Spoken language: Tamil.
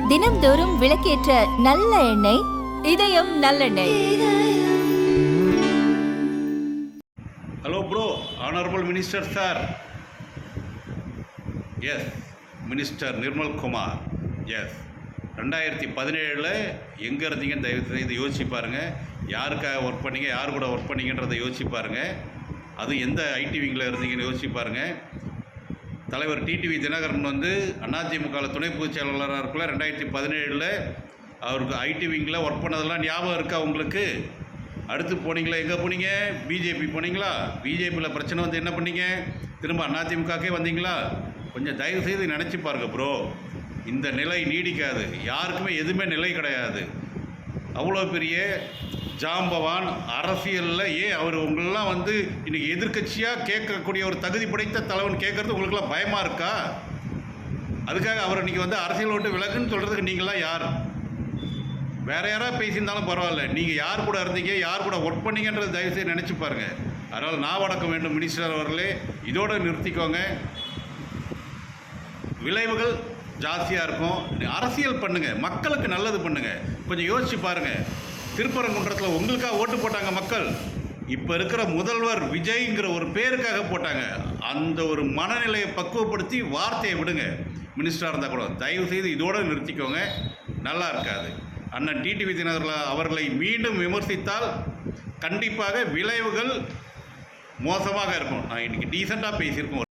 தினம்தோறும் விளக்கேற்ற நல்ல எண்ணெய் இதயம் நல்லெண்ணெய். Hello bro, honourable minister sir. Yes, minister Nirmal Kumar. Yes, 2017 எங்கே இருந்தீங்கன்னு தயவு செய்து யோசிச்சு பாருங்கள். யாருக்காக ஒர்க் பண்ணீங்க, யார் கூட ஒர்க் பண்ணீங்கன்றதை யோசிச்சு பாருங்கள். அது எந்த ஐடி விங்கில் இருந்தீங்கன்னு யோசிச்சு பாருங்கள். தலைவர் டிடிவி தினகரன் வந்து அதிமுக துணை பொதுச் செயலாளராக இருக்குள்ள 2017 அவருக்கு ஐடி விங்கில் ஒர்க் பண்ணதெல்லாம் ஞாபகம் இருக்கா உங்களுக்கு? அடுத்து போனீங்களா? எங்கே போனீங்க? பிஜேபி போனீங்களா? பிஜேபியில் பிரச்சனை வந்து என்ன பண்ணீங்க? திரும்ப அதிமுகக்கே வந்தீங்களா? கொஞ்சம் தயவு செய்து நினச்சி பாருங்க ப்ரோ. இந்த நிலை நீடிக்காது. யாருக்குமே எதுவுமே நிலை கிடையாது. அவ்வளோ பெரிய ஜாம்பவான் அரசியலில் ஏன் அவர் உங்களெலாம் வந்து இன்றைக்கி எதிர்க்கட்சியாக கேட்கக்கூடிய ஒரு தகுதி படைத்த தலைவன் கேட்குறது உங்களுக்குலாம் பயமாக இருக்கா? அதுக்காக அவர் இன்றைக்கி வந்து அரசியல் விட்டு விலகுன்னு சொல்கிறதுக்கு நீங்களாம் யார்? வேறு யாராவது பேசியிருந்தாலும் பரவாயில்ல. நீங்கள் யார் கூட இருந்தீங்க, யார் கூட ஒர்க் பண்ணீங்கன்றது தயவுசெய்து நினச்சி பாருங்கள். அதனால் நாவடக்கம் வேண்டும் மினிஸ்டர் அவர்களே. இதோடு நிறுத்திக்கோங்க. விளைவுகள் ஜாஸ்தியாக இருக்கும். அரசியல் பண்ணுங்கள், மக்களுக்கு நல்லது பண்ணுங்கள். கொஞ்சம் யோசிச்சு பாருங்கள். திருப்பரங்குன்றத்தில் உங்களுக்காக ஓட்டு போட்டாங்க மக்கள். இப்போ இருக்கிற முதல்வர் விஜய்ங்கிற ஒரு பேருக்காக போட்டாங்க. அந்த ஒரு மனநிலையை பக்குவப்படுத்தி வார்த்தையை விடுங்க. மினிஸ்டராக இருந்தால் கூட தயவு செய்து இதோடு நிறுத்திக்கோங்க. நல்லா இருக்காது. அண்ணன் டிடிவி தினகரன் அவர்களை மீண்டும் விமர்சித்தால் கண்டிப்பாக விளைவுகள் மோசமாக இருக்கும். நான் இன்றைக்கி டீசெண்டாக பேசியிருக்கோம்.